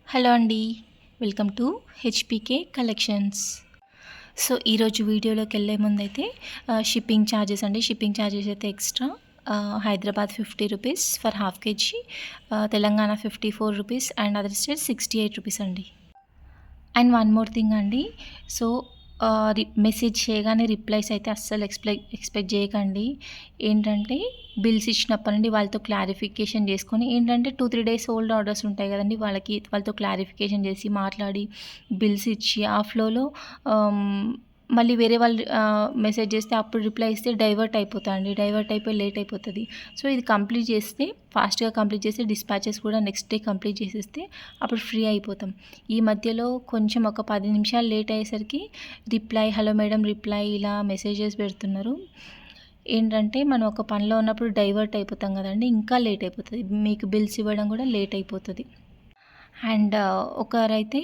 Hello అండి. Welcome to HPK collections. So, ఈరోజు వీడియోలోకెళ్ళే ముందైతే షిప్పింగ్ ఛార్జెస్ అండి. షిప్పింగ్ ఛార్జెస్ అయితే extra. Hyderabad 50 rupees for half KG, Telangana 54 rupees and other state 68 rupees అండి. అండ్ వన్ మోర్ థింగ్ అండి. సో, మెసేజ్ చేయగానే రిప్లైస్ అయితే అస్సలు ఎక్స్‌పెక్ట్ చేయకండి. ఏంటంటే బిల్స్ ఇచ్చినప్పటి నుండి వాళ్ళతో క్లారిఫికేషన్ చేసుకొని, ఏంటంటే 2, 3 డేస్ ఓల్డ్ ఆర్డర్స్ ఉంటాయి కదండీ! వాళ్ళతో క్లారిఫికేషన్ చేసి, మాట్లాడి, బిల్స్ ఇచ్చి ఆ ఫ్లోలో మళ్ళీ వేరే వాళ్ళు మెసేజ్ చేస్తే అప్పుడు రిప్లై ఇస్తే డైవర్ట్ అయిపోతా అండి. డైవర్ట్ అయిపోయి లేట్ అయిపోతది. సో, ఇది కంప్లీట్ చేస్తే ఫాస్ట్‌గా కంప్లీట్ చేస్తే డిస్పాచెస్ కూడా నెక్స్ట్ డే కంప్లీట్ చేసేస్తే అప్పుడు ఫ్రీ అయిపోతాం. ఈ మధ్యలో కొంచెం ఒక 10 నిమిషాలు లేట్ అయ్యేసరికి హలో మేడం రిప్లై ఇలా మెసేజెస్ పెడుతున్నారు. ఏంటంటే మనం ఒక పనిలో ఉన్నప్పుడు డైవర్ట్ అయిపోతాం కదండీ! ఇంకా లేట్ అయిపోతది. మీకు బిల్స్ ఇవ్వడం కూడా లేట్ అయిపోతది. అండ్ ఒకరైతే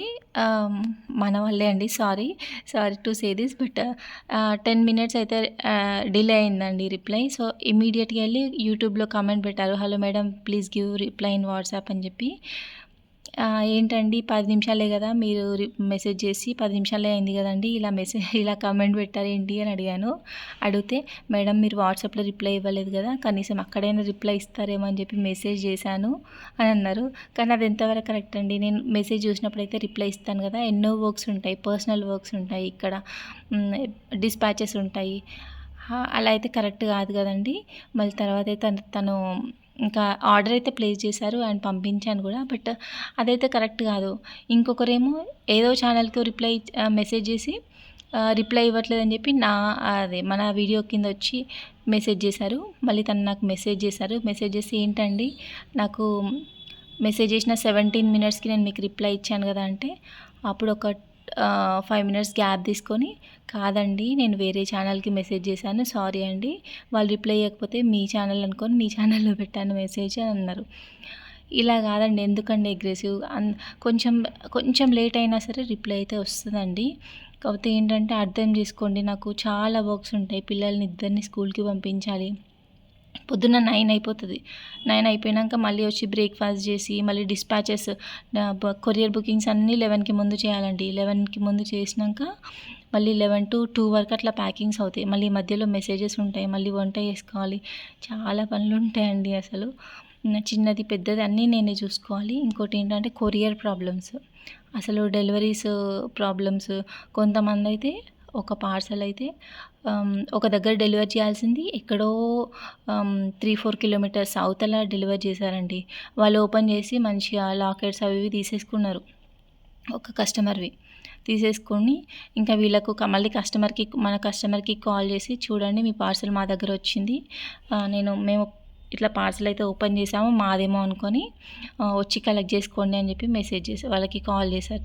మన వాళ్ళే అండి. Sorry to say this but 10 minutes అయితే డిలే అయిందండి రిప్లై. సో, ఇమ్మీడియేట్‌గా ఎళ్లి యూట్యూబ్‌లో కామెంట్ పెట్టారు. Hello madam please give reply in WhatsApp అని చెప్పి. ఏంటండి 10 నిమిషాలే గదా! మీరు మెసేజ్ చేసి 10 నిమిషాలే అయింది గదండీ! ఇలా కామెంట్ పెట్టారేంటి అని అడిగాను. అడిగితే మేడం మీరు వాట్సాప్‌లో రిప్లై ఇవ్వలేదు గదా! కనీసం అక్కడైనా రిప్లై ఇస్తారేమో అని చెప్పి మెసేజ్ చేశాను అని అన్నారు. కానీ అది ఎంతవరకు కరెక్ట్ అండి. నేను మెసేజ్ చూసినప్పుడైతే రిప్లై ఇస్తాను గదా! ఎన్నో వర్క్స్ ఉంటాయి. పర్సనల్ వర్క్స్ ఉంటాయి. ఇక్కడ డిస్పాచెస్ ఉంటాయి. అలా అయితే కరెక్ట్ కాదు గదండీ! మళ్ళీ తర్వాతైతే తను ఇంకా ఆర్డర్ అయితే ప్లేస్ చేశారు అండ్ పంపించాను కూడా. బట్ అదైతే కరెక్ట్ కాదు. ఇంకొకరేమో ఏదో ఛానల్‌కి మెసేజ్ చేసి రిప్లై ఇవ్వట్లేదని చెప్పి మన వీడియో కింద వచ్చి మెసేజ్ చేశారు. మళ్ళీ తను నాకు మెసేజ్ చేశారు. మెసేజ్ చేసి ఏంటండి నాకు మెసేజ్ చేసిన 17 మినిట్స్‌కి నేను మీకు రిప్లై ఇచ్చాను కదా అంటే, అప్పుడు ఒక 5 మినిట్స్ గ్యాప్ తీసుకొని, కాదండి నేను వేరే ఛానల్‌కి మెసేజ్ చేశాను. సారీ అండి. వాళ్ళు రిప్లై ఇవ్వకపోతే మీ ఛానల్ అనుకోని మీ ఛానల్‌లో పెట్టాను మెసేజ్ అని అన్నారు. ఇలా కాదండి. ఎందుకండి అగ్రెసివ్? కొంచెం కొంచెం లేట్ అయినా సరే రిప్లై అయితే వస్తదండి. కాకపోతే ఏంటంటే అర్థం చేసుకోండి. నాకు చాలా వర్క్స్ ఉంటాయి. పిల్లల్ని ఇద్దరిని స్కూల్‌కి పంపించాలి. పొద్దున్న 9 అయిపోతది. 9 అయిపోయినాక మళ్ళీ వచ్చి బ్రేక్‌ఫాస్ట్ చేసి, మళ్ళీ డిస్పాచెస్ కొరియర్ బుకింగ్స్ అన్నీ 11కి ముందు చేయాలండి. 11కి ముందు చేసినాక మళ్ళీ 11-2 వరకు అట్లా ప్యాకింగ్స్ అవుతాయి. మళ్ళీ మధ్యలో మెసేజెస్ ఉంటాయి. మళ్ళీ వంట చేసుకోవాలి. చాలా పనులుంటాయండి అసలు. చిన్నది, పెద్దది అన్నీ నేనే చూసుకోవాలి. ఇంకోటి ఏంటంటే కొరియర్ ప్రాబ్లమ్స్. అసలు డెలివరీస్ ప్రాబ్లమ్స్. కొంతమందైతే ఒక పార్సల్ అయితే ఒక దగ్గర డెలివర్ చేయాల్సింది ఎక్కడో 3, 4 కిలోమీటర్స్ అవతల డెలివర్ చేశారండి. వాళ్ళు ఓపెన్ చేసి మంచిగా లాకెట్స్ అవి ఇవి తీసేసుకున్నారు. ఒక కస్టమర్‌వి. తీసేసుకొని ఇంకా వీళ్ళకు మళ్ళీ మన కస్టమర్‌కి కాల్ చేసి, చూడండి మీ పార్సెల్ మా దగ్గర వచ్చింది. మేము ఇట్లా పార్సెల్ అయితే ఓపెన్ చేసాము. మాదేమో అనుకొని వచ్చి కలెక్ట్ చేసుకోండి అని చెప్పి మెసేజ్ చేసి వాళ్ళకి కాల్ చేశారు.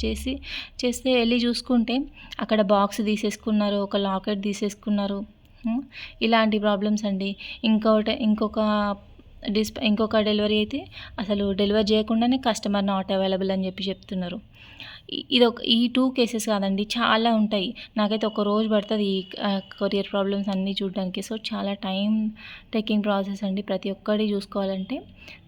చేస్తే ఎళ్లి చూసుకుంటే అక్కడ బాక్స్ తీసేసుకున్నారు. ఒక లాకెట్ తీసేసుకున్నారు. ఇలాంటి ప్రాబ్లమ్స్ అండి. ఇంకొక డెలివరీ అయితే అసలు డెలివరీ చేయకుండానే కస్టమర్ నాట్ అవైలబుల్ అని చెప్పి చెప్తున్నారు. ఈ 2 కేసెస్ కాదండి, చాలా ఉంటాయి. నాకైతే ఒక రోజు పడుతది ఈ కొరియర్ ప్రాబ్లమ్స్ అన్నీ చూడడానికి. సో, చాలా టైం టేకింగ్ ప్రాసెస్ అండి ప్రతి ఒక్కటి చూసుకోవాలంటే.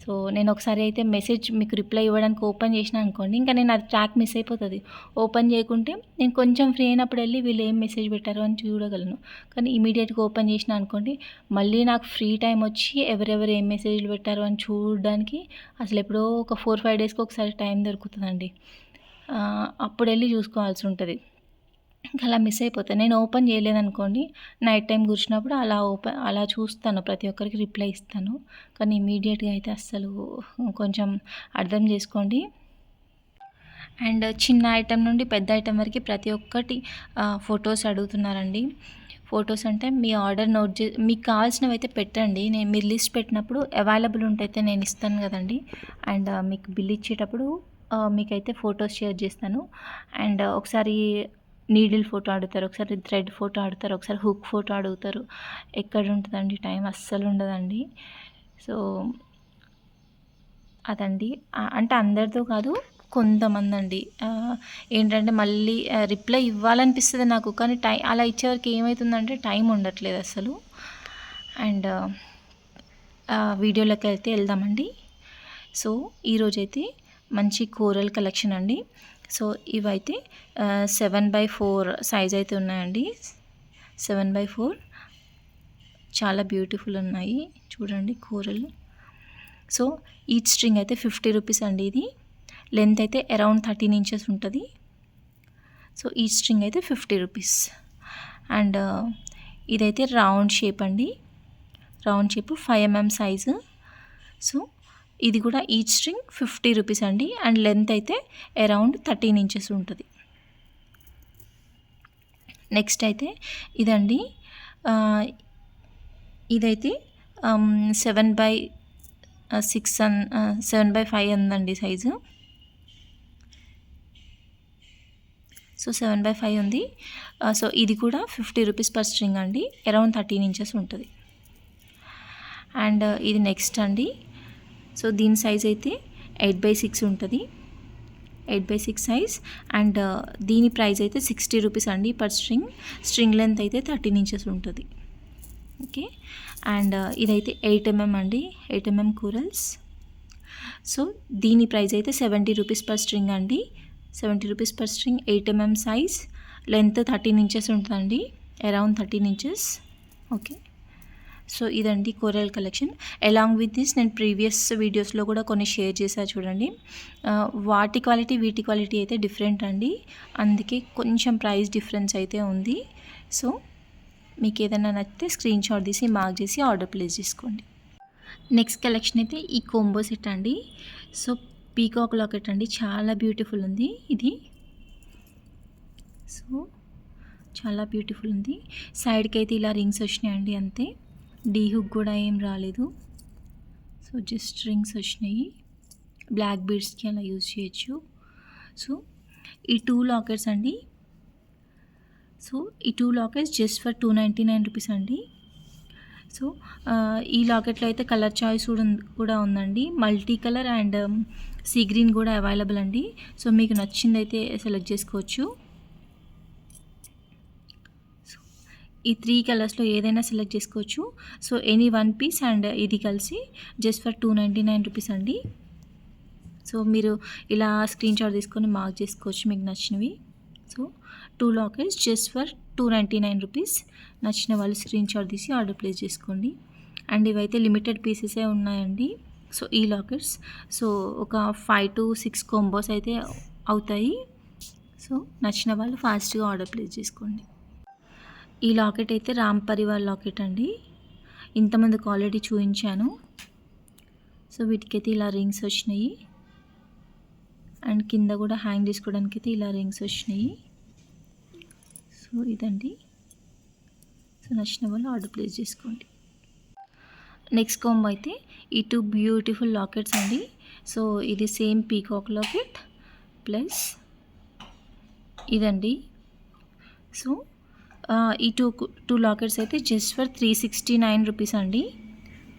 సో, నేను ఒకసారి అయితే మెసేజ్ మీకు రిప్లై ఇవ్వడానికి ఓపెన్ చేసినా అనుకోండి, ఇంకా నేను అది ట్రాక్ మిస్ అయిపోతది. ఓపెన్ చేయకుంటే నేను కొంచెం ఫ్రీ అయినప్పుడు వెళ్ళి వీళ్ళు ఏం మెసేజ్ పెట్టారు అని చూడగలను. కానీ ఇమీడియట్‌గా ఓపెన్ చేసినా అనుకోండి, మళ్ళీ నాకు ఫ్రీ టైమ్ వచ్చి ఎవరెవరు ఏం మెసేజ్‌లు పెట్టారు అని చూడడానికి అసలు ఎప్పుడో ఒక 4, 5 డేస్‌కి ఒకసారి టైం దొరుకుతదండి. అప్పుడెళ్ళి చూసుకోవాల్సి ఉంటది. ఇంకా అలా మిస్ అయిపోతా. నేను ఓపెన్ చేయలేదనుకోండి, నైట్ టైమ్ కూర్చున్నప్పుడు అలా చూస్తాను. ప్రతి ఒక్కరికి రిప్లై ఇస్తాను. కానీ ఇమ్మీడియేట్‌గా అయితే అస్సలు కొంచెం అర్థం చేసుకోండి. అండ్ చిన్న ఐటెం నుండి పెద్ద ఐటెం వరకు ప్రతి ఒక్కటి ఫోటోస్ అడుగుతున్నారండి. ఫోటోస్ అంటే మీ ఆర్డర్ మీకు కావాల్సినవైతే పెట్టండి. మీరు లిస్ట్ పెట్టినప్పుడు అవైలబుల్ ఉంటే అయితే నేను ఇస్తాను కదండీ. అండ్ మీకు బిల్ ఇచ్చేటప్పుడు మీకైతే ఫోటోస్ షేర్ చేస్తాను. అండ్ ఒకసారి నీడిల్ ఫోటో అడుగుతారు, ఒకసారి థ్రెడ్ ఫోటో అడుగుతారు, ఒకసారి హుక్ ఫోటో అడుగుతారు. ఎక్కడుంటదండి టైం, అస్సలు ఉండదండి. సో, అదండి. అంటే అందరితో కాదు, కొంతమందండి. ఏంటంటే మళ్ళీ రిప్లై ఇవ్వాలనిపిస్తది నాకు. కానీ అలా ఇచ్చేవరకు ఏమైతుందంటే టైం ఉండట్లేదు అసలు. అండ్ వీడియోలోకి అయితే వెళ్దామండి. సో, ఈరోజైతే మంచి కోరల్ కలెక్షన్ అండి. సో ఇవైతే 7/4 సైజ్ అయితే ఉన్నాయండి. 7/4 చాలా బ్యూటిఫుల్ ఉన్నాయి చూడండి కోరల్. సో ఈచ్ స్ట్రింగ్ అయితే 50 రూపీస్ అండి. ఇది లెంత్ అయితే అరౌండ్ 13 ఇంచెస్ ఉంటుంది. సో ఈచ్ స్ట్రింగ్ అయితే 50 రూపీస్. అండ్ ఇదైతే రౌండ్ షేప్ అండి. Round shape 5 mm size. So ఇది కూడా ఈచ్ స్ట్రింగ్ 50 రూపీస్ అండి. అండ్ లెంత్ అయితే అరౌండ్ 13 ఇంచెస్ ఉంటుంది. నెక్స్ట్ అయితే ఇదండి. ఇదైతే 7/5 ఉందండి సైజు. సో 7/5 ఉంది. సో ఇది కూడా 50 రూపీస్ పర్ స్ట్రింగ్ అండి. అరౌండ్ 13 ఇంచెస్ ఉంటుంది. అండ్ ఇది నెక్స్ట్ అండి. సో దీని సైజ్ అయితే 8/6 ఉంటుంది. 8/6 సైజ్. అండ్ దీని ప్రైస్ అయితే 60 రూపీస్ అండి పర్ స్ట్రింగ్. స్ట్రింగ్ లెంత్ అయితే 13 ఇంచెస్ ఉంటుంది. ఓకే. అండ్ ఇదైతే 8 mm అండి. 8 mm కోరల్స్. సో దీని ప్రైస్ అయితే 70 రూపీస్ పర్ స్ట్రింగ్ అండి. 70 rupees per string. 8 mm size. Length 13 inches ఉంటుందండి. Around 13 inches. ఓకే. సో ఇదండి coral collection. Along with this నేను ప్రీవియస్ వీడియోస్లో కూడా కొన్ని షేర్ చేశాను చూడండి. వాటి క్వాలిటీ వీటి క్వాలిటీ అయితే డిఫరెంట్ అండి. అందుకే కొంచెం ప్రైస్ డిఫరెన్స్ అయితే ఉంది. సో మీకు ఏదైనా నచ్చితే స్క్రీన్ షాట్ తీసి మార్క్ చేసి ఆర్డర్ ప్లేస్ చేసుకోండి. నెక్స్ట్ కలెక్షన్ అయితే ఈ కోంబో సెట్ అండి. సో పీకాక్ లాకెట్ అండి. చాలా బ్యూటిఫుల్ ఉంది ఇది. సో చాలా బ్యూటిఫుల్ ఉంది. సైడ్కి అయితే ఇలా రింగ్స్ వచ్చినాయండి అంతే. డీ హుక్ కూడా ఏం రాలేదు. సో జస్ట్ రింగ్స్ వచ్చినాయి. బ్లాక్ బీడ్స్కి అలా యూజ్ చేయొచ్చు. సో ఈ 2 లాకెట్స్ అండి. సో ఈ 2 లాకెట్స్ జస్ట్ ఫర్ 299 రూపీస్ అండి. సో ఈ లాకెట్లో అయితే కలర్ చాయిస్ కూడా ఉందండి. Multi colour and sea green కూడా అవైలబుల్ అండి. సో మీకు నచ్చింది అయితే సెలెక్ట్ చేసుకోవచ్చు. ఈ 3 కలర్స్లో ఏదైనా సెలెక్ట్ చేసుకోవచ్చు. సో ఎనీ 1 పీస్ అండ్ ఇది కలిసి జస్ట్ ఫర్ 299 రూపీస్ అండి. సో మీరు ఇలా స్క్రీన్ షాట్ తీసుకొని మార్క్ చేసుకోవచ్చు మీకు నచ్చినవి. So 2 lockets just for 299 rupees. నచ్చిన వాళ్ళు స్క్రీన్ షాట్ తీసి ఆర్డర్ ప్లేస్ చేసుకోండి. అండ్ ఇవైతే లిమిటెడ్ పీసెసే ఉన్నాయండి. సో ఈ లాకెట్స్ సో ఒక 5 to 6 కాంబోస్ అయితే అవుతాయి. సో నచ్చిన వాళ్ళు ఫాస్ట్గా ఆర్డర్ ప్లేస్ చేసుకోండి. ఈ లాకెట్ అయితే రామ్ పరివార్ లాకెట్ అండి. ఇంతమందికి ఆల్రెడీ చూపించాను. సో వీటికైతే ఇలా రింగ్స్ వచ్చినాయి. అండ్ కింద కూడా హ్యాంగ్ చేసుకోవడానికి అయితే ఇలా రింగ్స్ వచ్చినాయి. సో ఇదండి. సో నచ్చిన వాళ్ళు ఆర్డర్ ప్లేస్ చేసుకోండి. నెక్స్ట్ కాంబో అయితే ఈ 2 బ్యూటిఫుల్ లాకెట్స్ అండి. సో ఇది సేమ్ పీకాక్ లాకెట్ ప్లస్ ఇదండి. సో ఈ 2 లాకెట్స్ అయితే జస్ట్ ఫర్ 369 రూపీస్ అండి.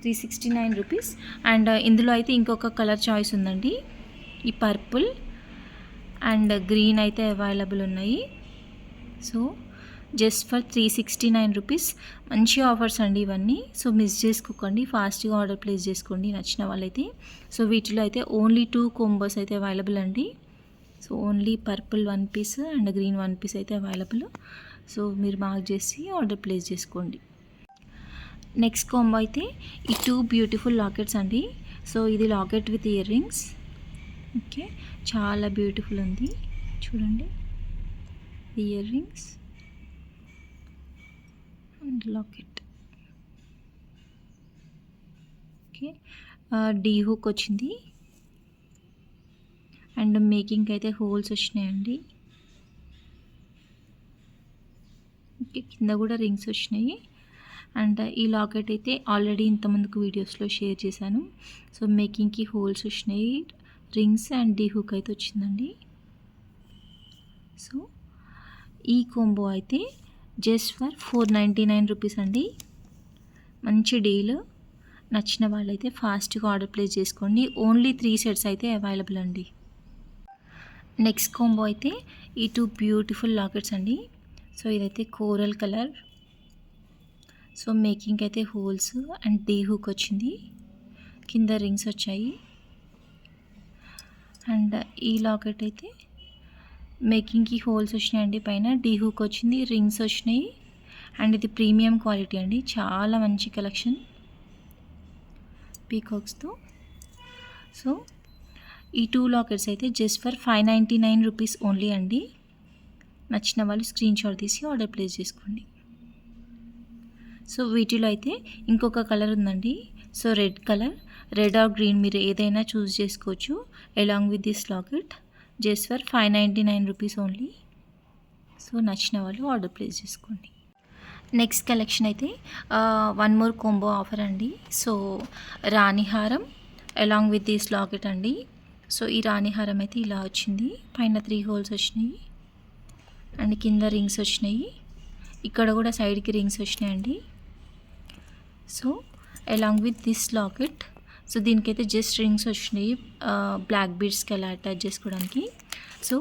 369 రూపీస్. అండ్ ఇందులో అయితే ఇంకొక కలర్ చాయిస్ ఉందండి. ఈ పర్పుల్ అండ్ గ్రీన్ అయితే అవైలబుల్ ఉన్నాయి. So just for 369 rupees. మంచి ఆఫర్స్ అండి ఇవన్నీ. సో మిస్ చేసుకోకండి. ఫాస్ట్గా ఆర్డర్ ప్లేస్ చేసుకోండి నచ్చిన వాళ్ళైతే. సో వీటిలో అయితే ఓన్లీ 2 కాంబోస్ అయితే అవైలబుల్ అండి. So only purple 1 piece and green 1 piece అయితే అవైలబుల్. సో మీరు మార్క్ చేసి ఆర్డర్ ప్లేస్ చేసుకోండి. నెక్స్ట్ కాంబో అయితే ఈ 2 బ్యూటిఫుల్ లాకెట్స్ అండి. సో ఇది locket with earrings. Okay. చాలా బ్యూటిఫుల్ ఉంది చూడండి. Earrings and locket. Okay. D hook వచ్చింది. అండ్ మేకింగ్కి అయితే హోల్స్ వచ్చినాయండి. ఓకే. కింద కూడా రింగ్స్ వచ్చినాయి. అండ్ ఈ లాకెట్ అయితే ఆల్రెడీ ఇంతమందికి వీడియోస్లో షేర్ చేశాను. సో మేకింగ్కి హోల్స్ వచ్చినాయి. రింగ్స్ అండ్ డీ హుక్ అయితే వచ్చిందండి. సో ఈ కాంబో అయితే జస్ట్ ఫర్ 499 రూపీస్ అండి. మంచి డీల్. నచ్చిన వాళ్ళైతే ఫాస్ట్గా ఆర్డర్ ప్లేస్ చేసుకోండి. ఓన్లీ 3 సెట్స్ అయితే అవైలబుల్ అండి. నెక్స్ట్ కాంబో అయితే ఈ 2 బ్యూటిఫుల్ లాకెట్స్ అండి. సో ఇదైతే కోరల్ కలర్. సో మేకింగ్ అయితే హోల్స్ అండ్ డీ హుక్ వచ్చింది. కింద రింగ్స్ వచ్చాయి. అండ్ ఈ లాకెట్ అయితే మేకింగ్కి హోల్స్ వచ్చినాయండి, పైన డీ హుక్ వచ్చింది, రింగ్స్ వచ్చినాయి. అండ్ ఇది ప్రీమియం క్వాలిటీ అండి, చాలా మంచి కలెక్షన్ పీకాక్స్తో. సో ఈ 2 లాకెట్స్ అయితే జస్ట్ ఫర్ 599 రూపీస్ ఓన్లీ అండి. నచ్చిన వాళ్ళు స్క్రీన్ షాట్ తీసి ఆర్డర్ ప్లేస్ చేసుకోండి. సో వీటిలో అయితే ఇంకొక కలర్ ఉందండి. సో రెడ్ ఆర్ గ్రీన్ మీరు ఏదైనా చూస్ చేసుకోవచ్చు along with this locket. Just for 599 rupees only. So నచ్చిన వాళ్ళు ఆర్డర్ ప్లేస్ చేసుకోండి. నెక్స్ట్ కలెక్షన్ అయితే 1 మోర్ కాంబో ఆఫర్ అండి. సో రాణిహారం అలాంగ్ విత్ దిస్ లాకెట్ అండి. సో ఈ రాణిహారం అయితే ఇలా వచ్చింది, పైన 3 హోల్స్ వచ్చినాయి అండ్ కింద రింగ్స్ వచ్చినాయి, ఇక్కడ కూడా సైడ్కి రింగ్స్ వచ్చినాయండి. So along with this locket. So దీనికైతే జస్ట్ రింగ్స్ వచ్చినాయి బ్లాక్ బీడ్స్కి అలా అటాచ్ చేసుకోవడానికి. సో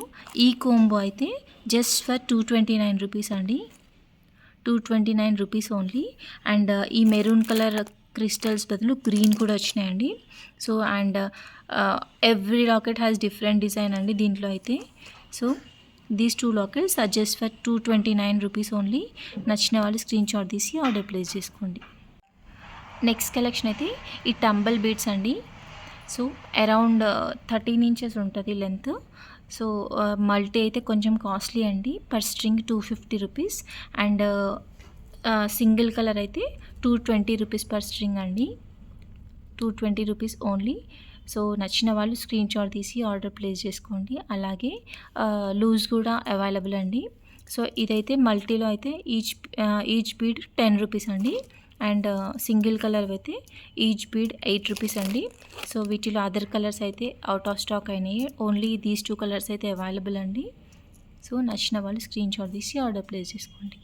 ఈ కాంబో అయితే జస్ట్ ఫర్ 229 రూపీస్ అండి, 229 రూపీస్ ఓన్లీ. అండ్ ఈ మెరూన్ కలర్ క్రిస్టల్స్ బదులు గ్రీన్ కూడా వచ్చినాయండి. So and every locket has different design అండి దీంట్లో అయితే. So these 2 lockets are just for 229 rupees only. నచ్చిన వాళ్ళు స్క్రీన్ షాట్ తీసి ఆర్డర్ ప్లేస్ చేసుకోండి. నెక్స్ట్ కలెక్షన్ అయితే ఈ టంబల్ బీడ్స్ అండి. సో అరౌండ్ 13 ఇంచెస్ ఉంటుంది లెంత్. సో మల్టీ అయితే కొంచెం కాస్ట్లీ అండి, per string 250 rupees. And single colour అయితే 220 రూపీస్ పర్ స్ట్రింగ్ అండి, 220 రూపీస్ ఓన్లీ. సో నచ్చిన వాళ్ళు స్క్రీన్ షాట్ తీసి ఆర్డర్ ప్లేస్ చేసుకోండి. అలాగే లూజ్ కూడా అవైలబుల్ అండి. సో ఇదైతే మల్టీలో అయితే ఈచ్ బీడ్ 10 రూపీస్ అండి. అండ్ సింగిల్ కలర్ అయితే ఈచ్ బీడ్ 8 రూపీస్ అండి. సో వీటిలో అదర్ కలర్స్ అయితే అవుట్ ఆఫ్ స్టాక్ అయినాయి, ఓన్లీ దీస్ 2 కలర్స్ అయితే అవైలబుల్ అండి. సో నచ్చిన వాళ్ళు స్క్రీన్ షాట్ తీసి ఆర్డర్ ప్లేస్ చేసుకోండి.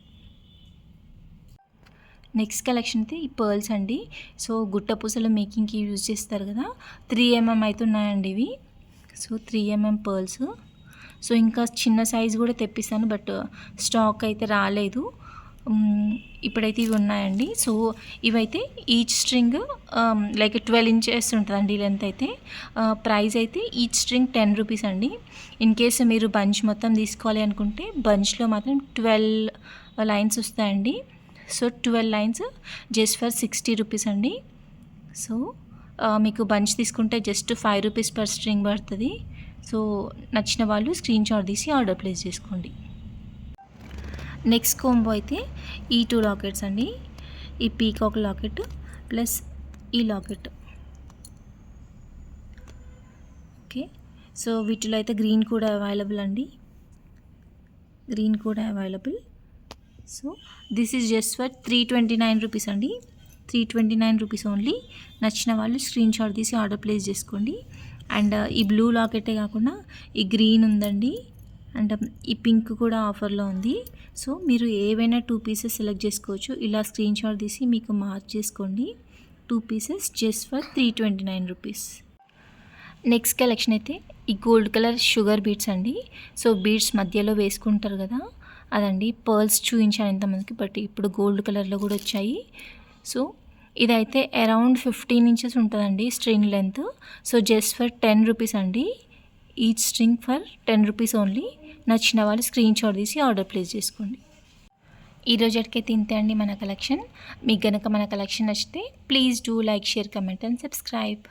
నెక్స్ట్ కలెక్షన్ అయితే ఈ పర్ల్స్ అండి. సో గుట్ట పూసలు మేకింగ్కి యూజ్ చేస్తారు కదా, 3 mm అయితే ఉన్నాయండి ఇవి. So 3 mm pearls. సో ఇంకా చిన్న సైజు కూడా తెప్పిస్తాను, బట్ స్టాక్ అయితే రాలేదు. ఇప్పుడైతే ఇవి ఉన్నాయండి. సో ఇవైతే ఈచ్ స్ట్రింగ్ లైక్ 12 ఇంచెస్ ఉంటుందండి లెంత్ అయితే. ప్రైస్ అయితే ఈచ్ స్ట్రింగ్ 10 రూపీస్ అండి. ఇన్ కేసు మీరు బంచ్ మొత్తం తీసుకోవాలి అనుకుంటే బంచ్లో మాత్రం 12 లైన్స్ వస్తాయండి. So 12 lines just for 60 rupees అండి. సో మీకు బంచ్ తీసుకుంటే జస్ట్ 5 రూపీస్ పర్ స్ట్రింగ్ పడుతుంది. సో నచ్చిన వాళ్ళు స్క్రీన్ షాట్ తీసి ఆర్డర్ ప్లేస్ చేసుకోండి. నెక్స్ట్ కాంబో అయితే ఈ 2 లాకెట్స్ అండి. ఈ పీకాక్ లాకెట్ ప్లస్ ఈ లాకెట్. ఓకే, సో వీటిలో అయితే గ్రీన్ కూడా అవైలబుల్ అండి, గ్రీన్ కూడా available. So this is just for 329 rupees అండి, 329 రూపీస్ ఓన్లీ. నచ్చిన వాళ్ళు స్క్రీన్ షాట్ తీసి ఆర్డర్ ప్లేస్ చేసుకోండి. అండ్ ఈ బ్లూ లాకెటే కాకుండా ఈ గ్రీన్ ఉందండి, అండ్ ఈ పింక్ కూడా ఆఫర్లో ఉంది. సో మీరు ఏవైనా 2 పీసెస్ సెలెక్ట్ చేసుకోవచ్చు. ఇలా స్క్రీన్ షాట్ తీసి మీకు మార్క్ చేసుకోండి. 2 pieces just for 329 rupees. Next collection అయితే ఈ గోల్డ్ కలర్ షుగర్ బీడ్స్ అండి. సో బీడ్స్ మధ్యలో వేసుకుంటారు కదా అదండి. పర్ల్స్ చూపించాను ఇంతమందికి, బట్ ఇప్పుడు గోల్డ్ కలర్లో కూడా వచ్చాయి. సో ఇదైతే అరౌండ్ 15 ఇంచెస్ ఉంటుందండి string length. So just for 10 rupees అండి, each string for 10 rupees only. నచ్చిన వాళ్ళు స్క్రీన్ షాట్ తీసి ఆర్డర్ ప్లేస్ చేసుకోండి. ఈరోజు అటుకైతే ఇంతే అండి మన కలెక్షన్. మీకు కనుక మన కలెక్షన్ నచ్చితే please do like, share, comment and subscribe.